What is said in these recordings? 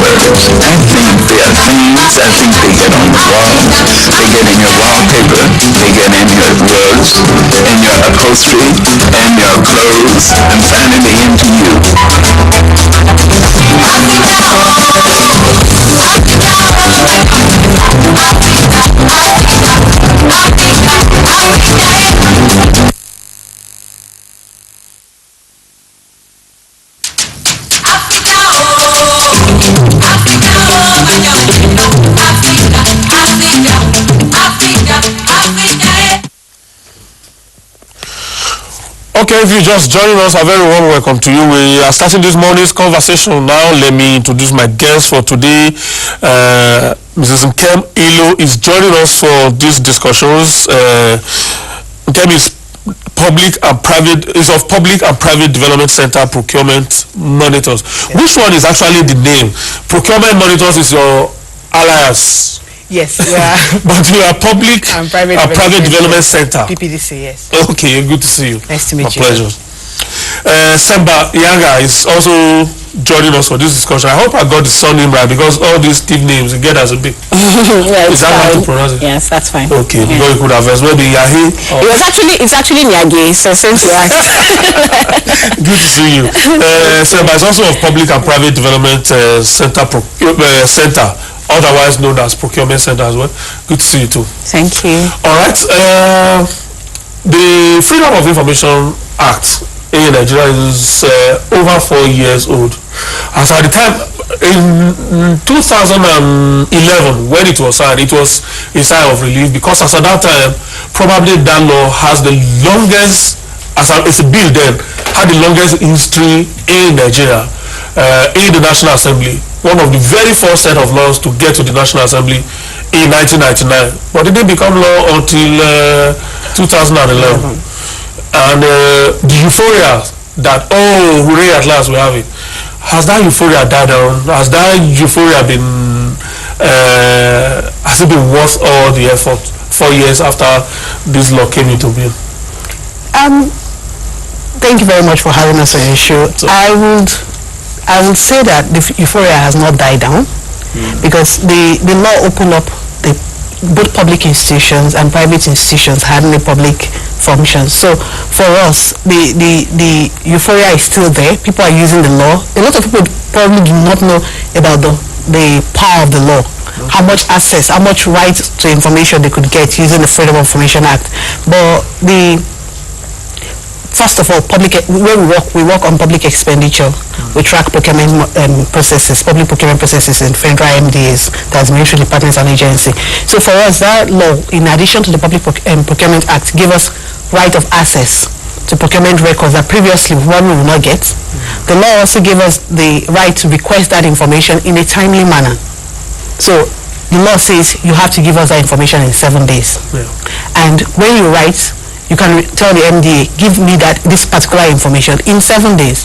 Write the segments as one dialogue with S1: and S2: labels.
S1: keywords. I think there are things I think they get on the walls, they get in your wallpaper, they get in your rugs, in your upholstery, and your clothes, and finally into you.
S2: Okay, if you're just joining us, a very warm welcome to you. We are starting this morning's conversation now. Let me introduce my guest for today. Mrs. Nkem Ilo is joining us for these discussions. Nkem is of Public and Private Development Center Procurement Monitors. Yes. Which one is actually the name? Procurement Monitors is your alias.
S3: Yes, yeah.
S2: But you are Public and Private Development Center.
S3: PPDC, yes.
S2: Okay, good to see you.
S3: Nice to meet you.
S2: My pleasure. Semba Yanga is also joining us for this discussion. I hope I got the surname right, because all these Steve names get as a bit.
S3: Yeah,
S2: is that how to pronounce it?
S3: Yes, that's fine.
S2: Okay, yeah. Because you could have as well been Yahi.
S3: It's actually Nyagi, so since you asked.
S2: Good to see you. Semba is also of Public and Private Development Center, otherwise known as Procurement Center as well. Good to see you too.
S3: Thank you.
S2: All right. The Freedom of Information Act in Nigeria is over 4 years old. As at the time, in 2011, when it was signed, it was a sign of relief, because as at that time, probably that law has the longest, it's a bill then, had the longest history in Nigeria, in the National Assembly. One of the very first set of laws to get to the National Assembly in 1999, but it didn't become law until 2011. And the euphoria that, oh, hooray, at last we have it, has that euphoria died down? Has that euphoria been, has it been worth all the effort 4 years after this law came into being?
S3: Thank you very much for having us on your show. I would say that the euphoria has not died down, because the law opened up both public institutions and private institutions having a public function. So for us, the euphoria is still there. People are using the law. A lot of people probably do not know about the power of the law, how much access, how much right to information they could get using the Freedom of Information Act. But first of all, where we work on public expenditure. We track procurement processes, public procurement processes in federal MDAs, that's Ministry Departments and Agency. So for us, that law, in addition to the Public Procurement Act, give us right of access to procurement records that previously one will not get. The law also gave us the right to request that information in a timely manner. So the law says you have to give us that information in 7 days. Yeah. And when you write, you can tell the MDA, give me this particular information in 7 days.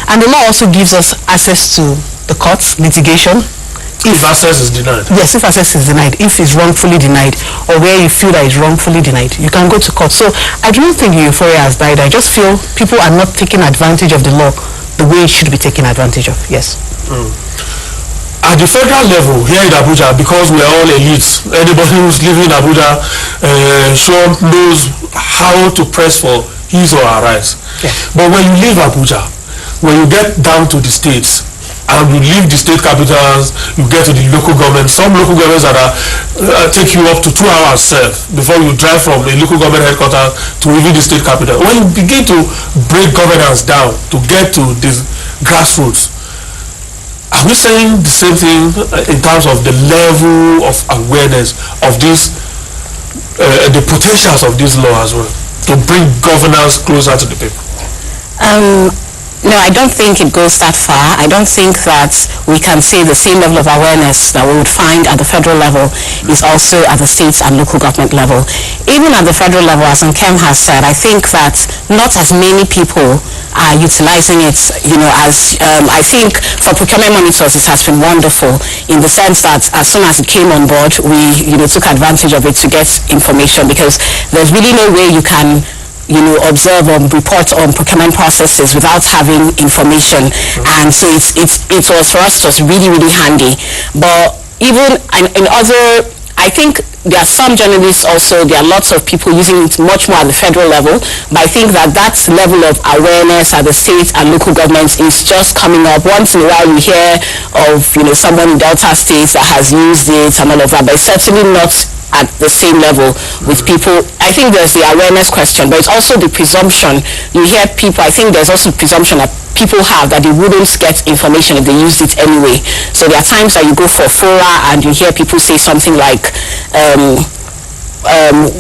S3: And the law also gives us access to the courts, litigation.
S2: If access is denied.
S3: Yes, if access is denied, if it's wrongfully denied, or where you feel that it's wrongfully denied, you can go to court. So I don't think euphoria has died. I just feel people are not taking advantage of the law the way it should be taken advantage of. Yes.
S2: At the federal level here in Abuja, because we are all elites, anybody who's living in Abuja sure knows how to press for his or her rights. Yeah. But when you leave Abuja, when you get down to the states, and you leave the state capitals, you get to the local government. Some local governments that take you up to 2 hours before you drive from the local government headquarters to even the state capital. When you begin to break governance down to get to this grassroots, are we saying the same thing in terms of the level of awareness of this, the potentials of this law as well, to bring governance closer to the people?
S4: No, I don't think it goes that far. I don't think that we can say the same level of awareness that we would find at the federal level is also at the states and local government level. Even at the federal level, as Nkem has said, I think that not as many people are utilizing it, as I think for procurement monitors it has been wonderful in the sense that as soon as it came on board, we took advantage of it to get information, because there's really no way you can observe or report on procurement processes without having information. And so it was for us, it was really, really handy. But even in other, I think there are some journalists also, there are lots of people using it much more at the federal level, but I think that level of awareness at the state and local governments is just coming up. Once in a while you hear of, someone in Delta States that has used it and all of that, but it's certainly not at the same level with people. I think there's the awareness question, but it's also the presumption. You hear people, I think there's also presumption that people have that they wouldn't get information if they used it anyway. So there are times that you go for fora and you hear people say something like,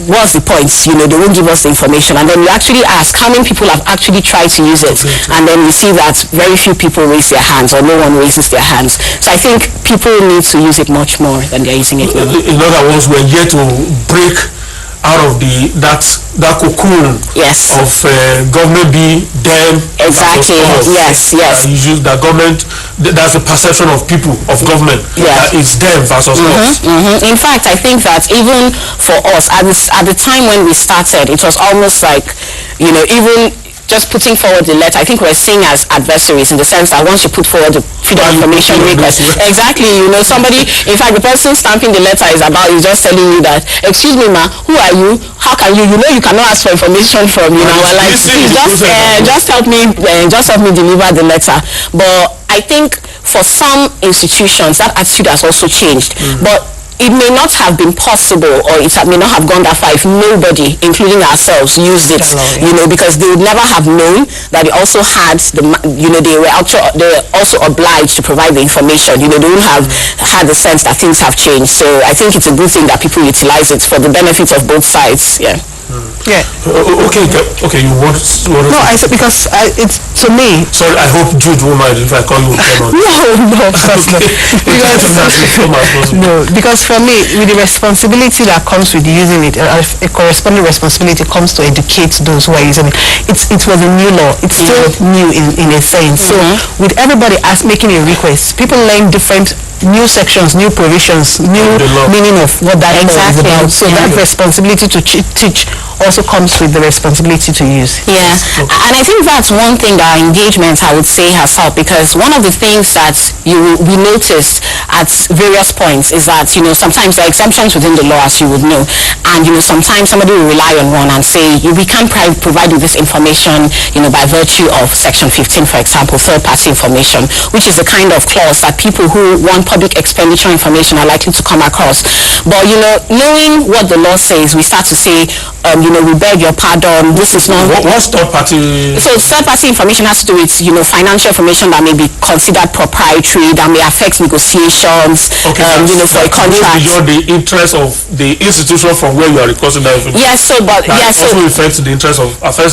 S4: what's the point? They won't give us the information. And then you actually ask how many people have actually tried to use it. And then you see that very few people raise their hands, or no one raises their hands. So I think people need to use it much more than they're using it now.
S2: In other words, we're yet to break out of that cocoon of government being them.
S4: Exactly. Yes.
S2: The government, that's the perception of people of government. That it's them versus us.
S4: In fact, I think that even for us at the time when we started, it was almost like even just putting forward the letter, I think we're seen as adversaries, in the sense that once you put forward the freedom of information request, exactly, somebody, in fact, the person stamping the letter is just telling you that, excuse me, ma, who are you? How can you? You cannot ask for information from, like, just help me deliver the letter. But I think for some institutions, that attitude has also changed. But it may not have been possible, or it may not have gone that far if nobody, including ourselves, used it. Because they would never have known that they also had they were also obliged to provide the information. They wouldn't have had the sense that things have changed. So I think it's a good thing that people utilize it for the benefit of both sides.
S2: Okay, you want
S3: no, I said because it's, to me.
S2: Sorry, I hope Jude won't mind if I call you
S3: No, because for me, with the responsibility that comes with using it, a corresponding responsibility comes to educate those who are using it. It was a new law. It's still new in a sense. So with everybody making a request, people learn different new sections, new provisions, new meaning of what that law is about. So that responsibility to teach also comes with the responsibility to use.
S4: And I think that's one thing that our engagement, I would say, has helped, because one of the things that we noticed at various points is that, sometimes there are exemptions within the law, as you would know, and, sometimes somebody will rely on one and say, we can't provide you this information, by virtue of Section 15, for example, third-party information, which is the kind of clause that people who want public expenditure information are likely to come across. But, knowing what the law says, we start to say, we beg your pardon, this is not...
S2: What's third-party?
S4: So third-party information has to do with, financial information that may be considered proprietary, that may affect negotiations, for a contract.
S2: Beyond the interest of the institution from where you are requesting that information.
S4: Also
S2: affects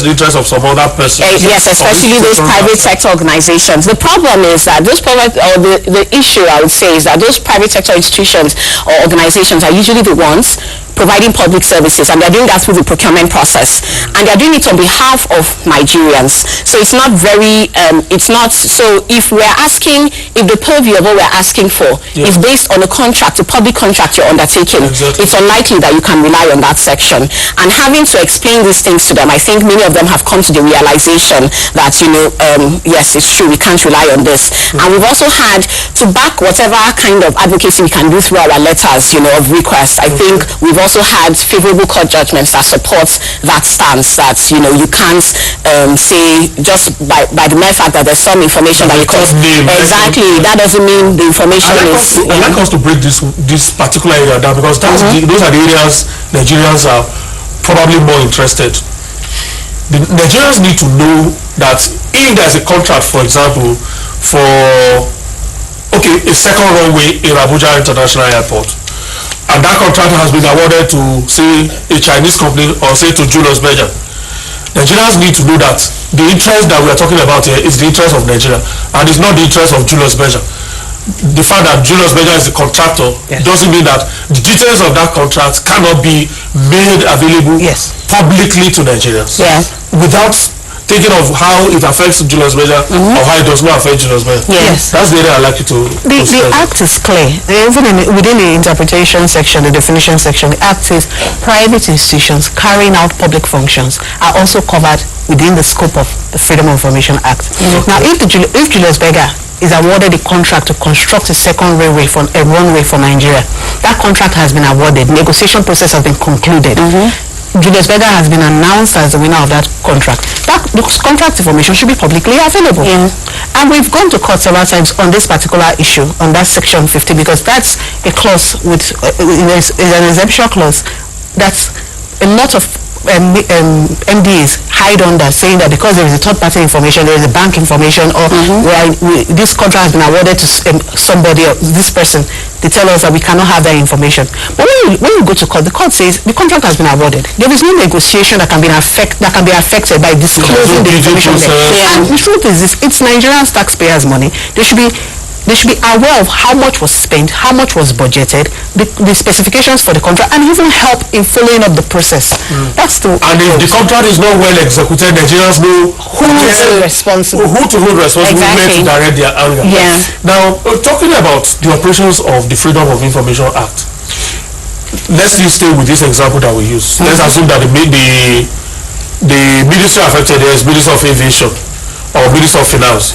S2: the interest of some other person.
S4: Yes, especially those private sector organizations. The problem is that the issue, I would say, is that those private sector institutions or organizations are usually the ones providing public services, and they're doing that through the procurement process, and they're doing it on behalf of Nigerians. So it's not so if the purview of what we're asking for is based on a public contract you're undertaking, it's unlikely that you can rely on that section. And having to explain these things to them, I think many of them have come to the realization that, yes, it's true, we can't rely on this. And we've also had to back whatever kind of advocacy we can do through our letters, of request. I think we've also had favorable court judgments that support that stance, that you can't say just by the mere fact that there's some information that you call that doesn't mean the information is.
S2: I'd like us to break this particular area down, because those are the areas Nigerians are probably more interested. The Nigerians need to know that if there's a contract, for example, for a second runway in Abuja International Airport, and that contract has been awarded to, say, a Chinese company, or say to Julius Berger, Nigerians need to know that the interest that we are talking about here is the interest of Nigeria, and it's not the interest of Julius Berger. The fact that Julius Berger is the contractor doesn't mean that the details of that contract cannot be made available publicly to Nigerians without thinking of how it affects Julius Berger or how it does not affect Julius Berger.
S3: Yes.
S2: That's the area I like you to
S3: The
S2: stress.
S3: Act is clear. Even within the interpretation section, the definition section, the Act says private institutions carrying out public functions are also covered within the scope of the Freedom of Information Act. Now, if Julius Berger is awarded a contract to construct a second runway for Nigeria, that contract has been awarded. Negotiation process has been concluded. Julius Berger has been announced as the winner of that contract. The contract information should be publicly available. And we've gone to court several times on this particular issue, on that section 50, because that's a clause with is an exemption clause that's a lot of MDs hide under, saying that because there is a third-party information, there is a bank information, or this contract has been awarded to somebody or this person, they tell us that we cannot have that information. But when you go to court, the court says the contract has been awarded. There is no negotiation that can be affected by disclosing the information there. And the truth is this: it's Nigerian taxpayers' money. They should be aware of how much was spent, how much was budgeted, the specifications for the contract, and even help in following up the process. That's the.
S2: And if the contract is not well executed, Nigerians know
S3: who is responsible.
S2: Who to hold responsible, where to direct their anger. Now, talking about the operations of the Freedom of Information Act, let's still stay with this example that we use. Let's assume that the ministry affected is Ministry of Aviation or Ministry of Finance.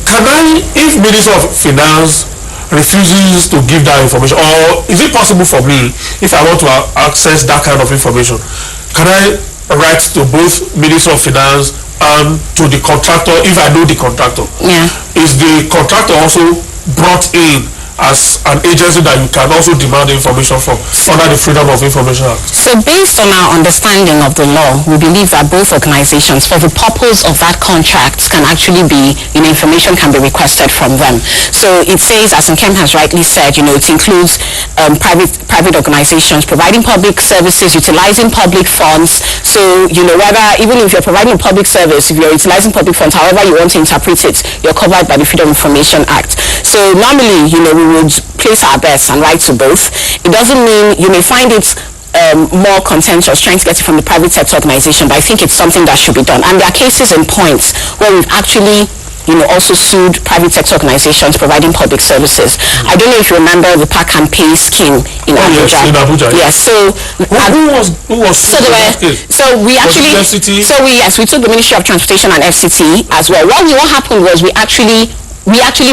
S2: Can I, if Minister of Finance refuses to give that information, or is it possible for me, if I want to access that kind of information, can I write to both Minister of Finance and to the contractor if I know the contractor? Is the contractor also brought in as an agency that you can also demand information from under the Freedom of Information Act?
S4: So based on our understanding of the law, we believe that both organizations, for the purpose of that contract, can actually be, information can be requested from them. So it says, as Nkem has rightly said, it includes private organizations providing public services, utilizing public funds. So, whether, even if you're providing a public service, if you're utilizing public funds, however you want to interpret it, you're covered by the Freedom of Information Act. So normally, we would place our bets and write to both. It doesn't mean you may find it more contentious trying to get it from the private sector organization, but I think it's something that should be done. And there are cases and points where we've actually also sued private sector organizations providing public services. I don't know if you remember the Pack and Pay scheme in Abuja.
S2: Yes, in Abuja.
S4: Yes. So
S2: who was sued in that case?
S4: So we actually, we took the Ministry of Transportation and FCT as well. What happened was we actually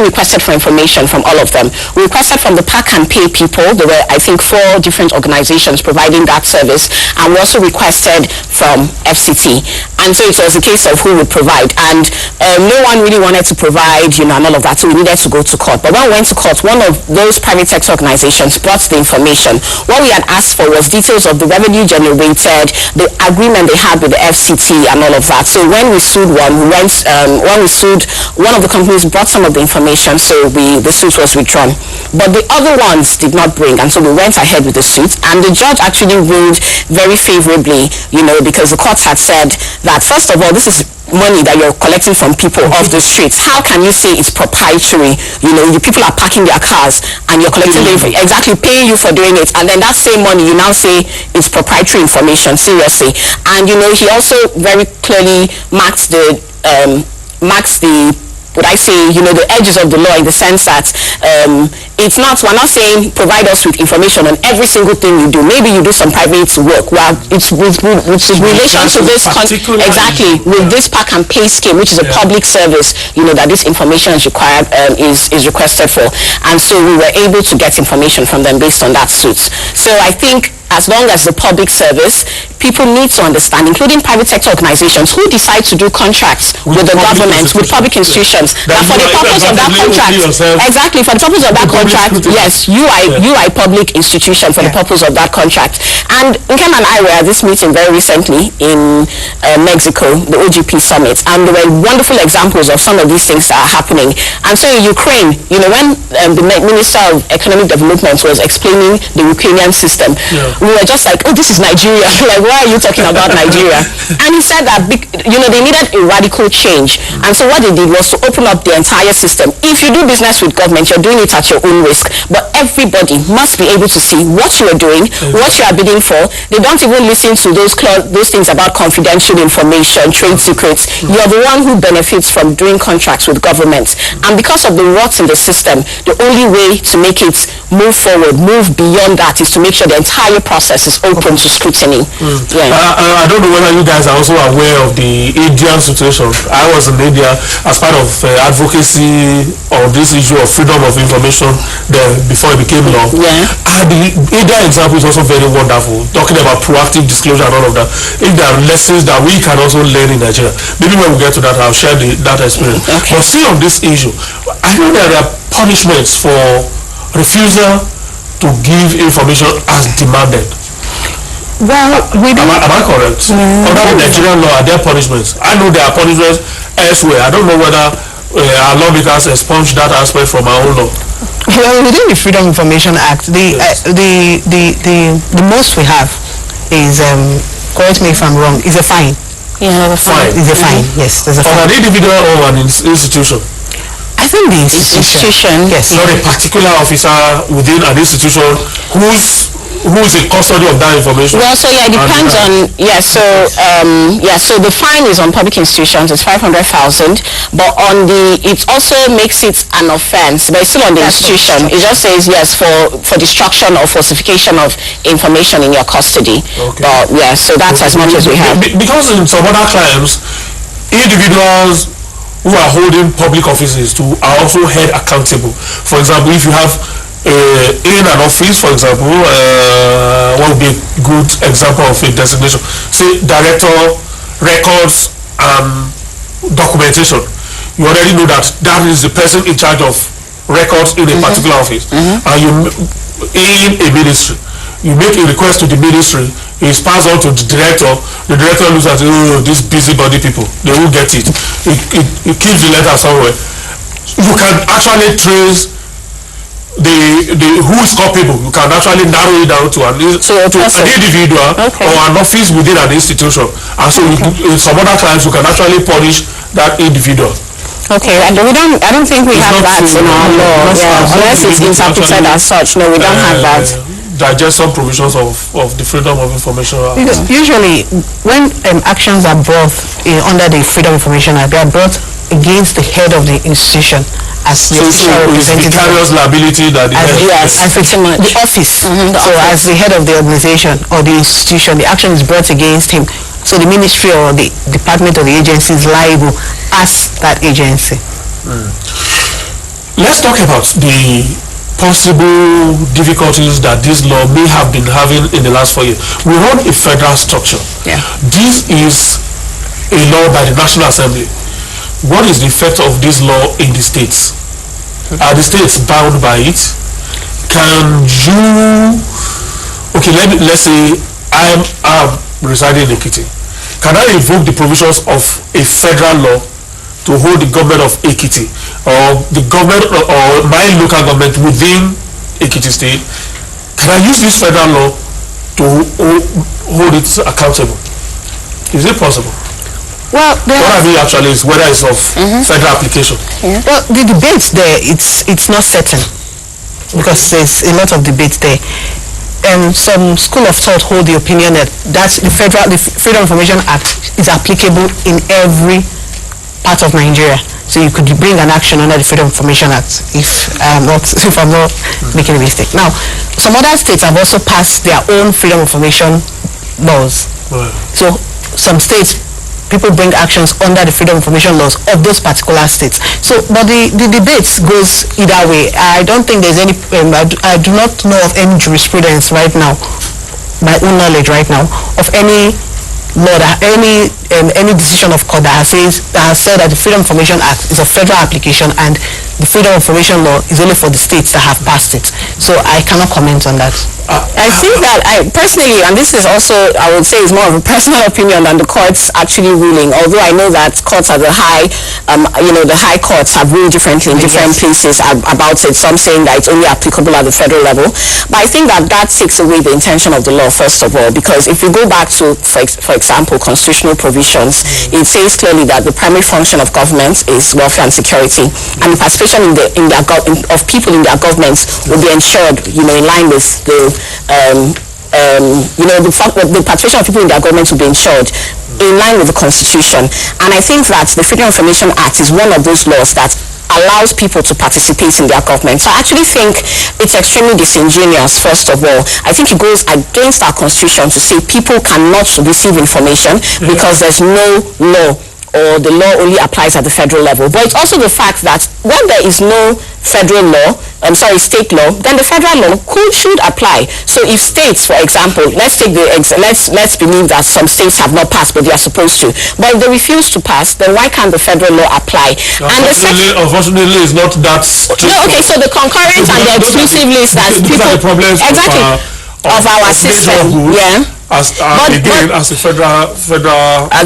S4: requested for information from all of them. We requested from the Pack and Pay people. There were, I think, 4 different organizations providing that service, and we also requested from FCT. And so it was a case of who would provide, and no one really wanted to provide, and all of that, so we needed to go to court. But when we went to court, one of those private sector organizations brought the information. What we had asked for was details of the revenue generated, the agreement they had with the FCT, and all of that. So when we sued one of the companies brought some of the information, so the suit was withdrawn. But the other ones did not bring, and so we went ahead with the suit, and the judge actually ruled very favorably, because the court had said that, first of all, this is money that you're collecting from people off the streets. How can you say it's proprietary? The people are parking their cars and you're collecting paying you for doing it, and then that same money you now say it's proprietary information. Seriously. And he also very clearly marks the the edges of the law, in the sense that we're not saying provide us with information on every single thing you do. Maybe you do some private work. Well, it's with relation to this with this Pack and Pay scheme, which is a public service, that this information is required, is requested for. And so we were able to get information from them based on that suit. So I think as long as the public service, people need to understand, including private sector organizations who decide to do contracts with the government, with public institutions, that for the purpose of that contract, for the purpose of that contract, yes, you are a public institution for the purpose of that contract. And Nkem and I were at this meeting very recently in Mexico, the OGP summit, and there were wonderful examples of some of these things that are happening. And so in Ukraine, when the Minister of Economic Development was explaining the Ukrainian system, we were just like, oh, this is Nigeria. Like, why are you talking about Nigeria? And he said that, they needed a radical change. And so what they did was to open up the entire system. If you do business with government, you're doing it at your own risk. But everybody must be able to see what you are doing, what you are bidding for. They don't even listen to those things about confidential information, trade secrets. You're the one who benefits from doing contracts with governments. And because of the rots in the system, the only way to make it move forward, move beyond that, is to make sure the entire process is open to scrutiny.
S2: I don't know whether you guys are also aware of the Indian situation. I was in India as part of advocacy on this issue of freedom of information there before it became law. And the India example is also very wonderful, talking about proactive disclosure and all of that. If there are lessons that we can also learn in Nigeria, maybe when we get to that, I'll share that experience. But see, on this issue, I know that there are punishments for refusal to give information as demanded.
S3: Well,
S2: am I correct? Under the Nigerian law, are there punishments? I know there are punishments elsewhere. I don't know whether our lawmakers expunge that aspect from our own law.
S3: Well, within the Freedom of Information Act, the most we have is, correct me if I'm wrong, is a fine.
S2: Fine.
S3: Is a fine. Yes, there's a fine.
S2: On an individual or an institution?
S3: I think the institution. Yes.
S2: Not a particular officer within an institution who is in custody of that information.
S4: Well, so it depends on, so the fine is on public institutions, it's 500,000, but on it also makes it an offense, but it's still on the institution. It just says, for destruction or falsification of information in your custody. But so that's as much as we have.
S2: Because in some other crimes, individuals who are holding public offices are also held accountable. For example, if you have in an office, for example, what would be a good example of a designation? Say, director, records, documentation. You already know that is the person in charge of records in a particular office. And you, in a ministry, you make a request to the ministry, it's passed on to the director looks at, these busybody people, they will get it. It keeps the letter somewhere. You can actually trace the who is culpable. You can actually narrow it down to an individual or an office within an institution. And so in some other crimes you can actually punish that individual.
S4: And I don't think we have that in our law, unless it's interpreted as such. No, we don't have that.
S2: There are just some provisions of the Freedom of Information Act.
S3: Because usually when actions are brought under the Freedom of Information Act, they are brought against the head of the institution as the
S2: representative. Vicarious liability that the
S3: office. As the head of the organization or the institution, the action is brought against him. So the ministry or the department or the agency is liable as that agency.
S2: Let's talk about the possible difficulties that this law may have been having in the last 4 years. We run a federal structure. This is a law by the National Assembly. What is the effect of this law in the states? Are the states bound by it? Can you... let's say I'm residing in Ekiti. Can I invoke the provisions of a federal law to hold the government of Ekiti or the government or my local government within Ekiti state? Can I use this federal law to hold it accountable? Is it possible?
S3: Well,
S2: what I mean actually is whether it's of federal application.
S3: Well, the debates there, it's not certain because there's a lot of debate there. Some school of thought hold the opinion that the Freedom of Information Act is applicable in every part of Nigeria. So you could bring an action under the Freedom of Information Act if I'm not making a mistake. Now, some other states have also passed their own Freedom of Information laws. So some states, people bring actions under the Freedom of Information laws of those particular states. So, but the debates goes either way. I don't think there's any, I do not know of any jurisprudence right now, my own knowledge right now, of any law that any decision of court that has said that the Freedom of Information Act is a federal application and the Freedom of Information law is only for the states that have passed it. So I cannot comment on that.
S4: I think that I personally, and this is also, I would say, is more of a personal opinion than the courts actually ruling. Although I know that courts are the high courts have ruled differently in different places about it. Some saying that it's only applicable at the federal level. But I think that takes away the intention of the law, first of all, because if you go back to, for example, constitutional provisions, it says clearly that the primary function of government is welfare and security, and the participation participation of people in their governments will be ensured, in line with the the participation of people in their government will be ensured in line with the Constitution. And I think that the Freedom of Information Act is one of those laws that allows people to participate in their government. So I actually think it's extremely disingenuous, first of all. I think it goes against our Constitution to say people cannot receive information because there's no law, or the law only applies at the federal level. But it's also the fact that when there is no federal law, state law, then the federal law should apply. So if states, for example, let's believe that some states have not passed, but they are supposed to. But if they refuse to pass, then why can't the federal law apply?
S2: Unfortunately, it's not that strict.
S4: No, okay, so the concurrent and the exclusive list that
S2: these are the problems
S4: of our system,
S2: as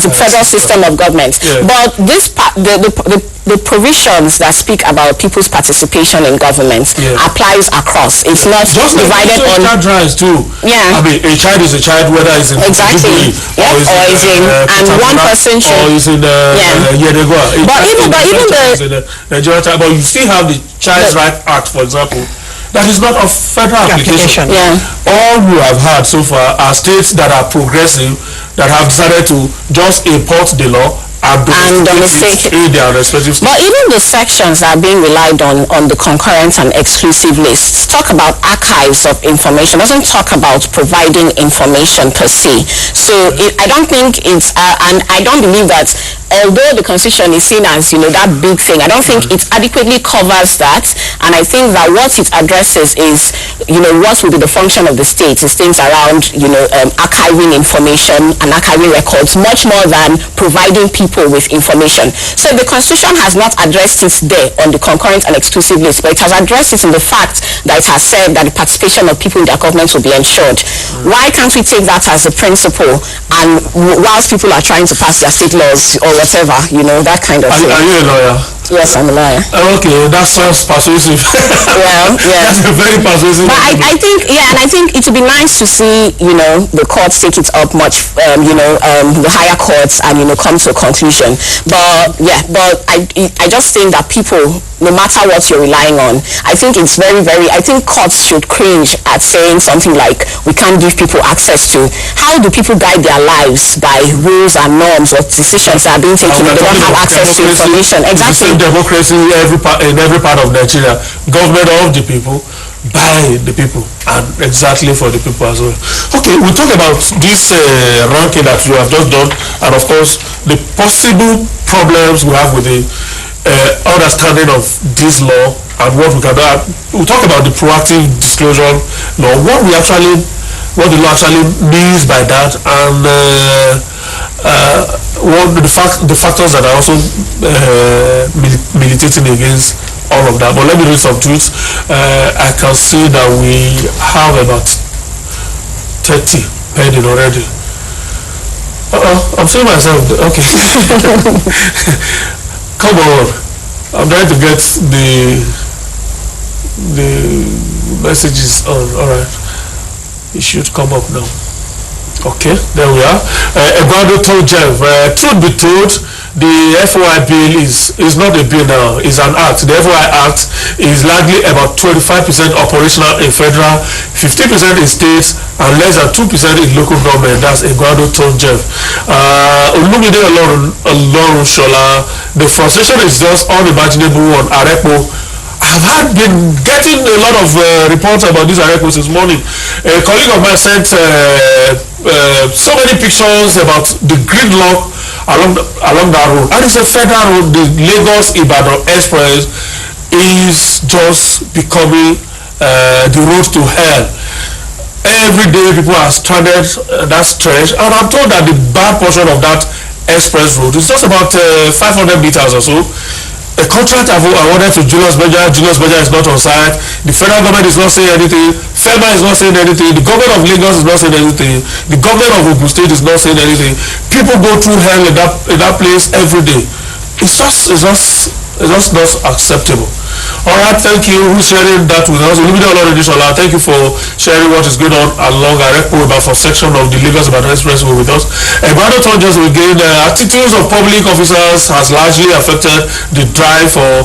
S2: a federal
S4: system of government.
S2: Yeah.
S4: But this the provisions that speak about people's participation in government applies across. It's not
S2: just
S4: divided on
S2: child rights too.
S4: Yeah.
S2: I mean, a child is a child whether it's in
S4: exactly. Or is in and one person should
S2: or is in Yedegoa.
S4: But even
S2: but you still have the Child's Rights Act, for example. That is not a federal application.
S4: Yeah.
S2: All we have had so far are states that are progressive, that have decided to just import the law and domesticate it in their respective states.
S4: But even the sections that are being relied on the concurrent and exclusive lists talk about archives of information, doesn't talk about providing information per se. So I don't think it's, and I don't believe that although the Constitution is seen as, that big thing, I don't think it adequately covers that. And I think that what it addresses is, what will be the function of the state is things around, archiving information and archiving records, much more than providing people with information. So the Constitution has not addressed it there on the concurrent and exclusive list, but it has addressed it in the fact that it has said that the participation of people in their government will be ensured. Why can't we take that as a principle, and whilst people are trying to pass their state laws or whatever, that kind of thing.
S2: Are you a lawyer?
S4: Yes, I'm a lawyer.
S2: Okay, that sounds persuasive.
S4: Well, yeah.
S2: That's a very persuasive.
S4: But I think, and I think it would be nice to see, the courts take it up much, the higher courts, and, come to a conclusion. But, I just think that people, no matter what you're relying on, I think it's I think courts should cringe at saying something like, we can't give people access to. How do people guide their lives by rules and norms or decisions that are being taken if they don't have access to information? Exactly.
S2: Democracy in every part of Nigeria, government of the people, by the people, and exactly for the people as well. Okay, we talk about this ranking that you have just done, and of course the possible problems we have with the understanding of this law and what we can do. We talk about the proactive disclosure law, what the law actually means by that, and what the factors that are also militating against all of that. But let me read some tweets. I can see that we have about 30 pending already. I'm seeing myself. Okay. Come on. I'm trying to get the messages on. Alright. It should come up now. Okay, there we are. Eduardo told Jeff, truth be told, the FOI bill is not a bill now, it's an act. The FOI Act is largely about 25% operational in federal, 50% in states, and less than 2% in local government. That's Eduardo told Jeff. Olumide Olorun Shola, the frustration is just unimaginable on Arepo. I've been getting a lot of reports about this Arepo since morning. A colleague of mine sent so many pictures about the gridlock along that road, and it's a federal road. The Lagos-Ibadan Express is just becoming the road to hell. Every day people are stranded that stretch, and I'm told that the bad portion of that express road is just about 500 meters or so. A contract awarded to Julius Berger is not on site. The federal government is not saying anything. FEMA is not saying anything. The government of Lagos is not saying anything. The government of Ogun State is not saying anything. People go through hell in that place every day. It's just It's just not acceptable. All right, thank you for sharing that with us. Thank you for sharing what is going on along Arepo for section of the Lagos Ibadan Expressway with us. Egbado just again, attitudes of public officers has largely affected the drive for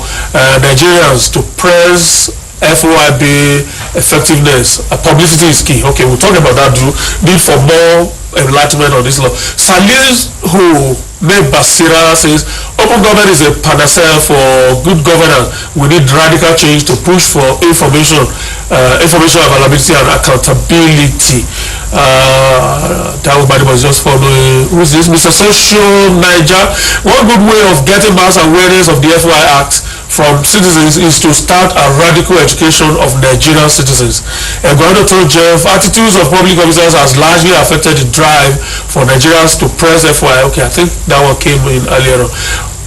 S2: Nigerians to press FOIB effectiveness. Publicity is key. Okay, we'll talk about that. Need for more enlightenment on this law. Salis who made Basira says open government is a panacea for good governance. We need radical change to push for information availability and accountability. That was just following. Who's this? Mr. Social Niger. One good way of getting mass awareness of the FY Act from citizens is to start a radical education of Nigerian citizens. Egbado told Jeff, attitudes of public officers has largely affected the drive for Nigerians to press FY. Okay, I think that one came in earlier on.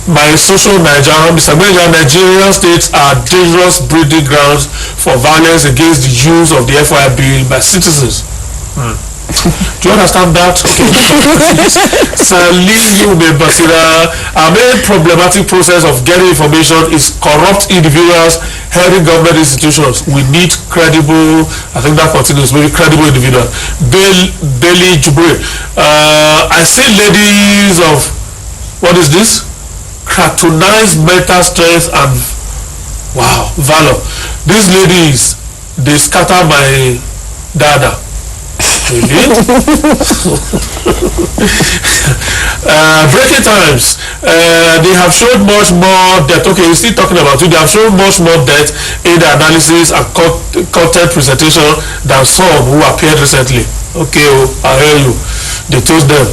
S2: My social Nigerian, Mr. Nigerian states are dangerous breeding grounds for violence against the use of the FY bill by citizens. Do you understand that? Okay. Our main problematic process of getting information is corrupt individuals heading government institutions. We need credible, I think that continues, maybe credible individuals. Bailey Jubre. I see ladies of, what is this? Cartoonized mental strength and, wow, valor. These ladies, they scatter my dada. Breaking times. They have shown much more depth. Okay, we're still talking about it. They have shown much more depth in the analysis and content presentation than some who appeared recently. Okay, I hear you. They told them.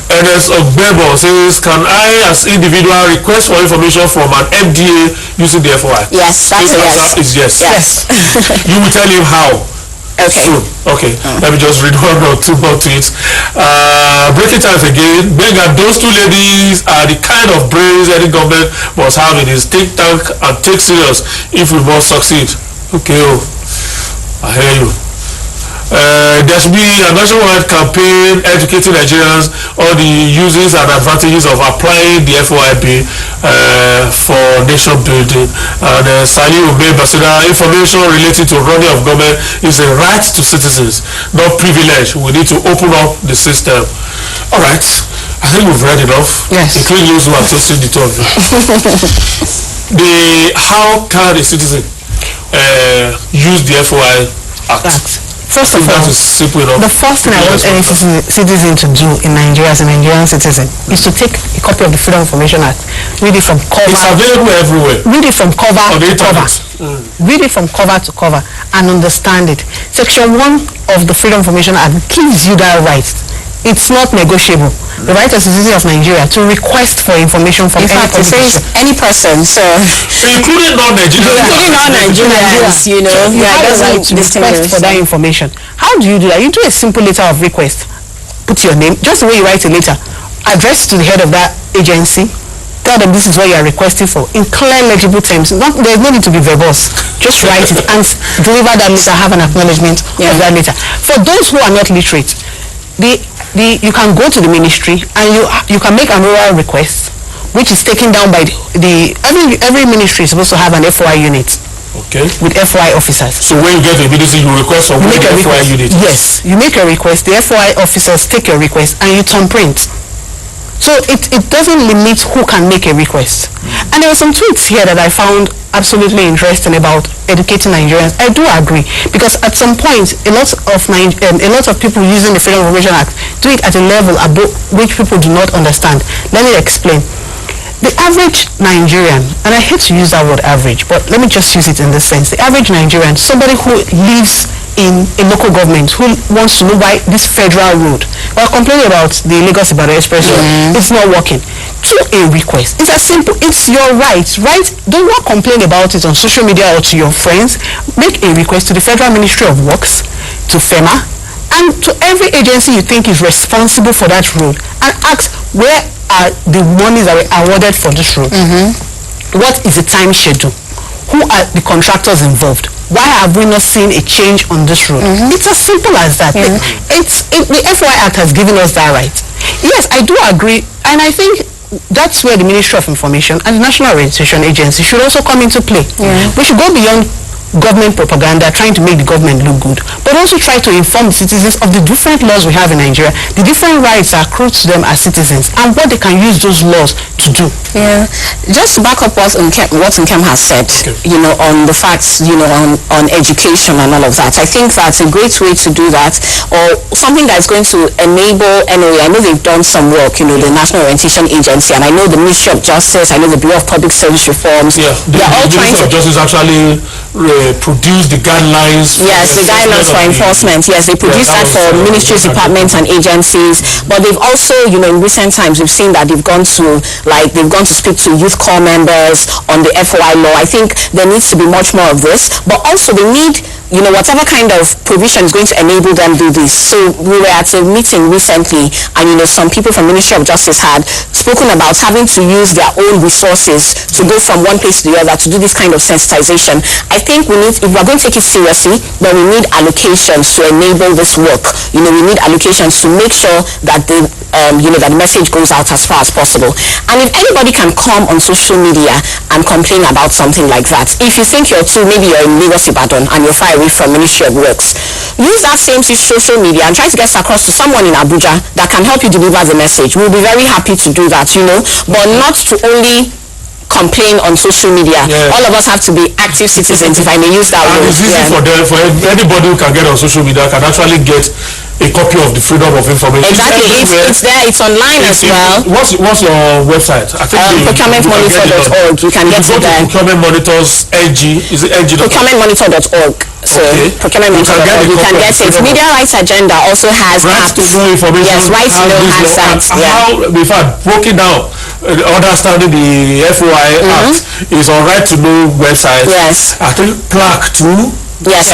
S2: Ernest Ogbebo says, can I as individual request for information from an MDA using the FOI?
S4: Yes, that's a yes.
S2: Is yes.
S4: Yes.
S2: You will tell him how.
S4: Okay.
S2: Soon. Okay. Let me just read one or two more tweets. Breaking times again. Benga, those two ladies are the kind of brains any government must have in its think tank and take serious if we must succeed. Okay. Oh, I hear you. There should be a nationwide campaign educating Nigerians on the uses and advantages of applying the FOIB for nation building. And Sani Ube Basira, information related to running of government is a right to citizens, not privilege. We need to open up the system. All right, I think we've read enough,
S3: yes,
S2: including those who are toasting the talk. How can a citizen use the FOI Act?
S3: First of all, the first thing I want any citizen to do in Nigeria as a Nigerian citizen is to take a copy of the Freedom of Information Act, read it from cover.
S2: It's available everywhere.
S3: Read it from cover to cover. Read it from cover to cover and understand it. Section 1 of the Freedom of Information Act gives you that right. It's not negotiable. The right as a citizen of Nigeria to request for information from
S4: any person, so
S2: including non-Nigerians,
S4: you know,
S3: you have the right to request for that information. How do you do that? You do a simple letter of request. Put your name, just the way you write a letter, address to the head of that agency. Tell them this is what you are requesting for in clear, legible terms. There's no need to be verbose. Just write it and deliver that letter. Have an acknowledgement of that letter. For those who are not literate, you can go to the ministry and you can make an oral request, which is taken down by every ministry is supposed to have an FOI unit.
S2: Okay.
S3: With FOI officers.
S2: So when you get the ministry, you request from the FOI unit.
S3: Yes, you make a request. The FOI officers take your request and you thumbprint. So it doesn't limit who can make a request. And there were some tweets here that I found absolutely interesting about educating Nigerians. I do agree, because at some point a lot of people using the Freedom of Information Act do it at a level above which people do not understand. Let me explain. The average Nigerian, and I hate to use that word average, but let me just use it in this sense. The average Nigerian, somebody who lives in a local government, who wants to know why this federal road, we're complaining about the Lagos Ibadan Expressway, it's not working. To a request, it's as simple, it's your right? Don't not complain about it on social media or to your friends. Make a request to the Federal Ministry of Works, to FEMA, and to every agency you think is responsible for that road, and ask where are the monies that were awarded for this road. What is the time schedule? Who are the contractors involved? Why have we not seen a change on this road? It's as simple as that. The FOI Act has given us that right. Yes, I do agree, and I think that's where the Ministry of Information and the National Registration Agency should also come into play. We should go beyond government propaganda trying to make the government look good, but also try to inform the citizens of the different laws we have in Nigeria, the different rights that accrue to them as citizens, and what they can use those laws to do.
S4: Yeah, just to back up what Nkem has said, you know, on the facts, you know, on education and all of that. I think that's a great way to do that, or something that's going to enable NOA. I know they've done some work, you know, the National Orientation Agency, and I know the Ministry of Justice, I know the Bureau of Public Service Reforms.
S2: Yeah,
S4: they're all
S2: the
S4: trying
S2: Ministry
S4: to
S2: of Justice actually produced the guidelines.
S4: Yes, the guidelines for enforcement. Yes, they produce that for ministries, departments, and agencies. But they've also, you know, in recent times, we've seen that they've gone to speak to youth corps members on the FOI law. I think there needs to be much more of this. But also, they need, you know, whatever kind of provision is going to enable them do this. So we were at a meeting recently, and, you know, some people from Ministry of Justice had spoken about having to use their own resources to go from one place to the other to do this kind of sensitization. I think we need, if we're going to take it seriously, then we need allocations to enable this work. You know, we need allocations to make sure that the that the message goes out as far as possible. And if anybody can come on social media and complain about something like that, if you think maybe you're in Lagos, Ibadan, and you're far away from Ministry of Works, use that same social media and try to get across to someone in Abuja that can help you deliver the message. We'll be very happy to do that, you know, but not to only complain on social media. All of us have to be active citizens, if I may use that word.
S2: And it's easy for anybody who can get on social media can actually get a copy of the Freedom of Information.
S4: Exactly, it's there, it's online as well.
S2: What's your website? I think
S4: procurementmonitor.org. You can get it there.
S2: Procurement Monitors NG. Is it NG?
S4: Procurementmonitor.org. So procurementmonitor.org. You can get it. Media Rights Agenda also has
S2: Right to know information.
S4: Yes, Right to Know has that.
S2: How, in fact, broken down, understanding the FOI Act is on Right to Know website.
S4: Yes.
S2: I think Plaque too.
S4: Yes,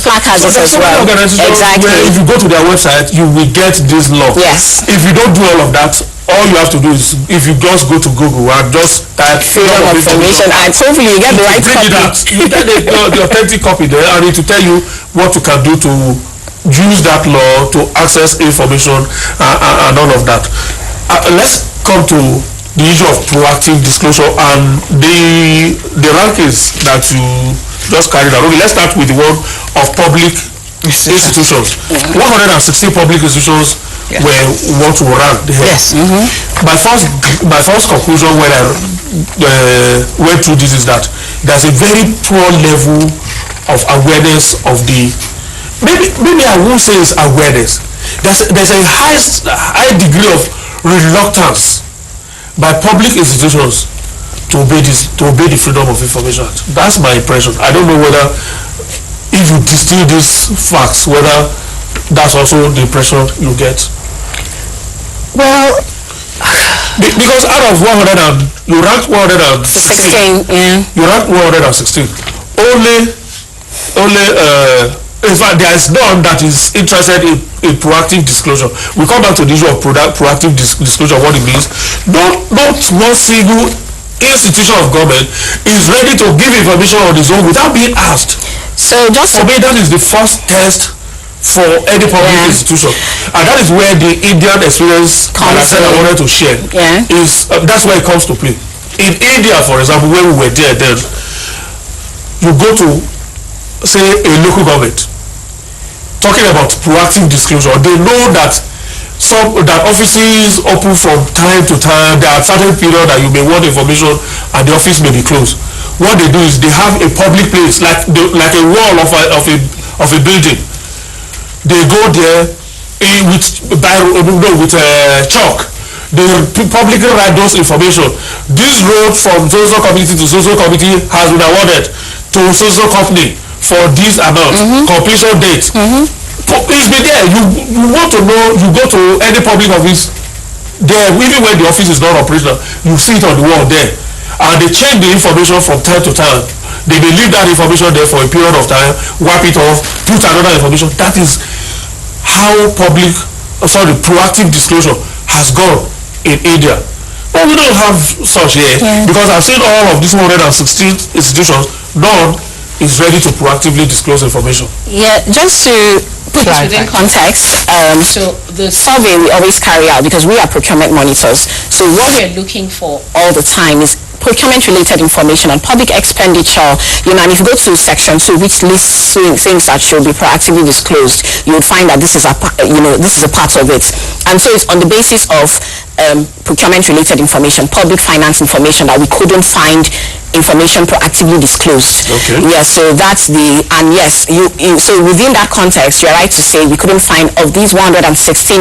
S4: Plaque has it as well. Exactly.
S2: Where if you go to their website, you will get this law.
S4: Yes.
S2: If you don't do all of that, all you have to do is, if you just go to Google and just type
S4: Freedom of Information, and hopefully you get the right copy.
S2: You get the authentic copy there, and it will tell you what you can do to use that law to access information and all of that. Let's come to the issue of proactive disclosure and the rankings that you just carried out. Okay, let's start with the one of public institutions. 116 public institutions were what to rank.
S3: Yes.
S2: My first conclusion when I went through this is that there's a very poor level of awareness of the, maybe I won't say it's awareness. There's a high degree of reluctance by public institutions to obey the Freedom of Information Act. That's my impression. I don't know whether, if you distill these facts, whether that's also the impression you get.
S3: Well,
S2: because out of 100 you rank 116. You rank 116. Only in fact, there is none that is interested in proactive disclosure. We come back to the issue of proactive disclosure, what it means. Not one single institution of government is ready to give information on its own without being asked.
S4: So just
S2: for me, that is the first test for any public institution, and that is where the Indian experience that I said I wanted to share is. That's where it comes to play. In India, for example, when we were there, then you go to, say, a local government talking about proactive disclosure. They know that offices open from time to time. There are certain periods that you may want information and the office may be closed. What they do is they have a public place like a wall of a building. They go there with chalk. They publicly write those information. This road from social committee to social committee has been awarded to social company for this amount. Completion date. It's been there. You want to know, you go to any public office there, even when the office is not operational, you see it on the wall there. And they change the information from time to time. They may leave that information there for a period of time, wipe it off, put another information. That is how proactive disclosure has gone in India. But we don't have such here because I've seen all of these 116 institutions, none is ready to proactively disclose information.
S4: Yeah, just to put it within context, so the survey we always carry out, because we are procurement monitors, So what we're looking for all the time is procurement-related information on public expenditure, and if you go to section 2, which lists things that should be proactively disclosed, you would find that this is a part of it. And so it's on the basis of procurement-related information, public finance information, that we couldn't find information proactively disclosed.
S2: Okay.
S4: Yes, so that's so within that context, you're right to say we couldn't find, of these 116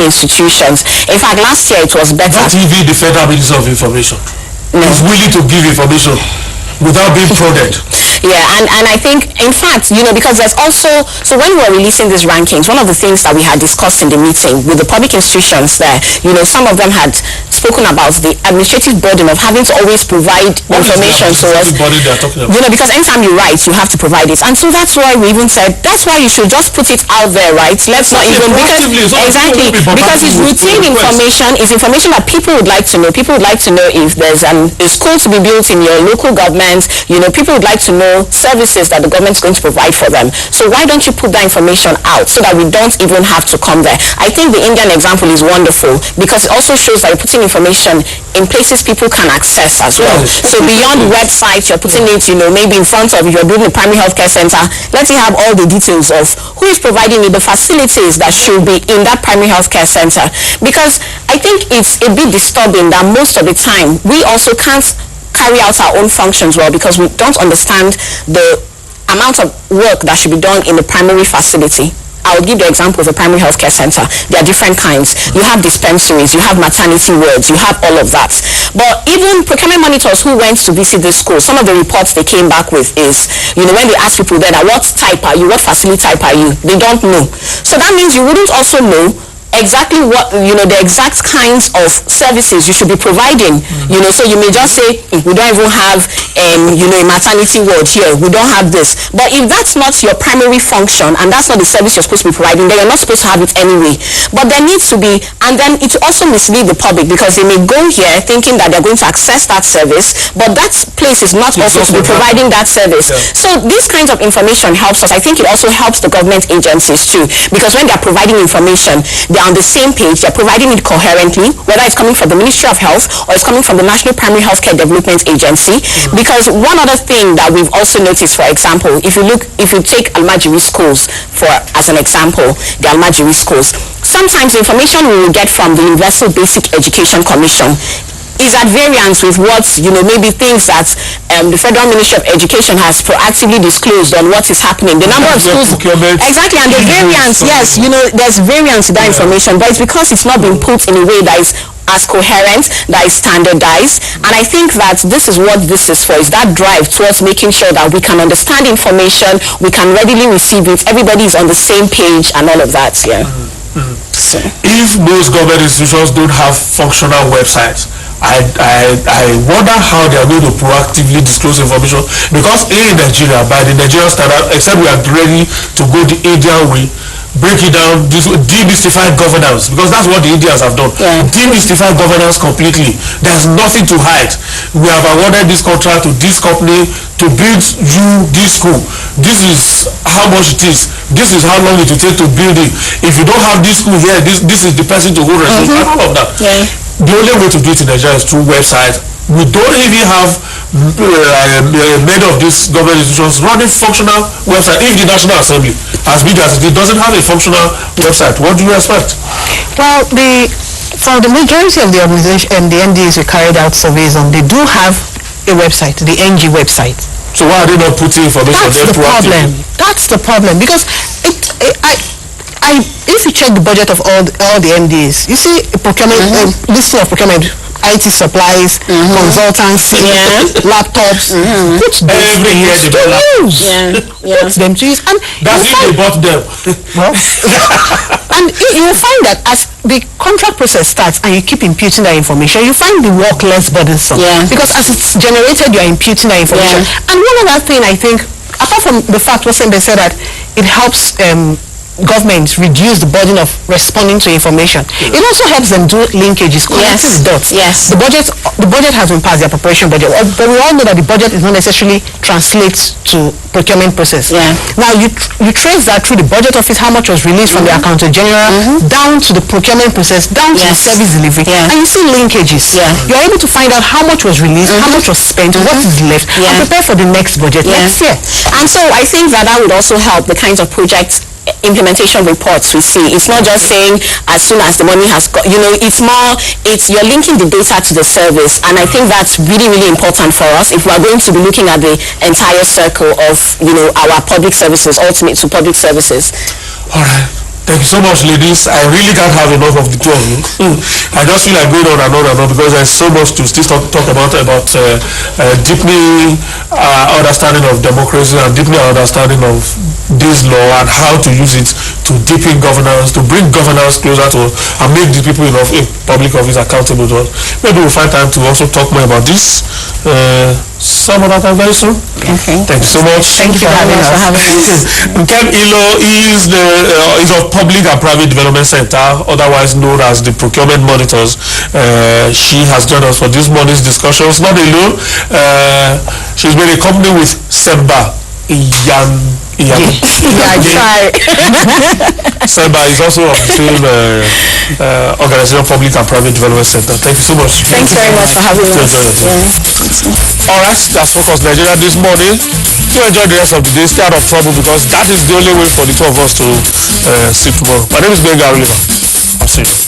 S4: institutions. In fact, last year it was better.
S2: Not even the Federal Ministry of Information.
S4: No.
S2: Is willing to give information without being prodded.
S4: Yeah, and I think, in fact, because there's also, so when we were releasing these rankings, one of the things that we had discussed in the meeting with the public institutions there, some of them had spoken about the administrative burden of having to always provide information to us. Because anytime you write, you have to provide it. And so that's why we even said, that's why you should just put it out there, right? Let's not even, because it's routine information, it's information that people would like to know. People would like to know if there's a school to be built in your local government. People would like to know services that the government is going to provide for them. So why don't you put that information out so that we don't even have to come there? I think the Indian example is wonderful because it also shows that you're putting information in places people can access as well. So beyond websites, you're putting it, maybe in front of, if you're doing a primary healthcare center, let you have all the details of who is providing you the facilities that should be in that primary healthcare center. Because I think it's a bit disturbing that most of the time we also can't carry out our own functions well because we don't understand the amount of work that should be done in the primary facility. I'll give the example of a primary healthcare center. There are different kinds. You have dispensaries, you have maternity wards, you have all of that. But even procurement monitors who went to visit the school, some of the reports they came back with is, when they ask people then, what type are you, what facility type are you, they don't know. So that means you wouldn't also know exactly what, the exact kinds of services you should be providing. So you may just say, we don't even have, a maternity ward here, we don't have this. But if that's not your primary function and that's not the service you're supposed to be providing, then you're not supposed to have it anyway. But there needs to be, and then it also mislead the public because they may go here thinking that they're going to access that service, but that place is not also to be providing that service. Yeah. So these kinds of information helps us. I think it also helps the government agencies too, because when they're providing information, they're on the same page, they're providing it coherently, whether it's coming from the Ministry of Health or it's coming from the National Primary Healthcare Development Agency. Because one other thing that we've also noticed, for example, if you take Almajiri schools as an example, the Almajiri schools, sometimes the information we will get from the Universal Basic Education Commission is at variance with what, maybe things that the Federal Ministry of Education has proactively disclosed on what is happening. The number of schools, exactly, and the variance, yes, there's variance in that information, but it's because it's not been put in a way that is as coherent, that is standardized. And I think that this is what this is for, is that drive towards making sure that we can understand information, we can readily receive it, everybody is on the same page and all of that, yeah. So.
S2: If most government institutions don't have functional websites, I wonder how they are going to proactively disclose information, because in Nigeria, by the Nigerian standard, except we are ready to go the Indian way, break it down, demystify governance, because that's what the Indians have done. Yeah. Demystify governance completely. There's nothing to hide. We have awarded this contract to this company to build you this school. This is how much it is. This is how long it will take to build it. If you don't have this school here, this is the person to hold responsibility. All of that. Yeah. The only way to do it in Nigeria is through websites. We don't even have many of these government institutions running functional website. If the National Assembly, as big as it doesn't have a functional website, what do you expect?
S3: Well, for the majority of the organization and the NDAs we carried out surveys on, they do have a website, the NG website.
S2: So why are they not putting information there proactively?
S3: That's the problem, because if you check the budget of all the NDAs, you see a procurement listing of procurement, IT supplies, consultancy, laptops. Put them
S2: every year they buy laptops.
S3: Put them to use, and
S2: that's if they bought them.
S3: Well, and you will find that as the contract process starts and you keep imputing that information, you find the work less burdensome. Yeah. Because as it's generated, you are imputing that information. Yeah. And one other thing, I think, apart from the fact what they said that it helps government reduce the burden of responding to information. It also helps them do linkages, connecting the dots.
S4: Yes.
S3: The budget has been passed, the appropriation budget, but we all know that the budget is not necessarily translates to procurement process.
S4: Yeah.
S3: Now you trace that through the budget office, how much was released from the accountant general, down to the procurement process, down to the service delivery, and you see linkages.
S4: Yeah.
S3: You're able to find out how much was released, how much was spent, what is left, and prepare for the next budget next year.
S4: And so I think that would also help the kinds of projects implementation reports we see. It's not just saying as soon as the money has got, it's you're linking the data to the service, and I think that's really, really important for us if we are going to be looking at the entire circle of, our public services, ultimate to public services.
S2: All right. Thank you so much, ladies. I really can't have enough of the two of you. I just feel like going on and on and on because there's so much to still talk about deepening understanding of democracy and deepening understanding of this law and how to use it to deepen governance, to bring governance closer to us and make the people in public office accountable to us. Maybe we'll find time to also talk more about this some other time very soon.
S4: Okay.
S2: Thank you so much.
S3: Thank you for having us.
S2: Nkem Ilo is of Public and Private Development Center, otherwise known as the Procurement Monitors. She has joined us for this morning's discussions. Not alone. She's been accompanied with Seba Seba is also of the same organization, Public and Private Development Center. Thank you so much.
S4: Thanks very much for having us.
S2: Alright, that's Focus Nigeria this morning. To enjoy the rest of the day, stay out of trouble because that is the only way for the two of us to see tomorrow. My name is Benga Oliver. I'll see you.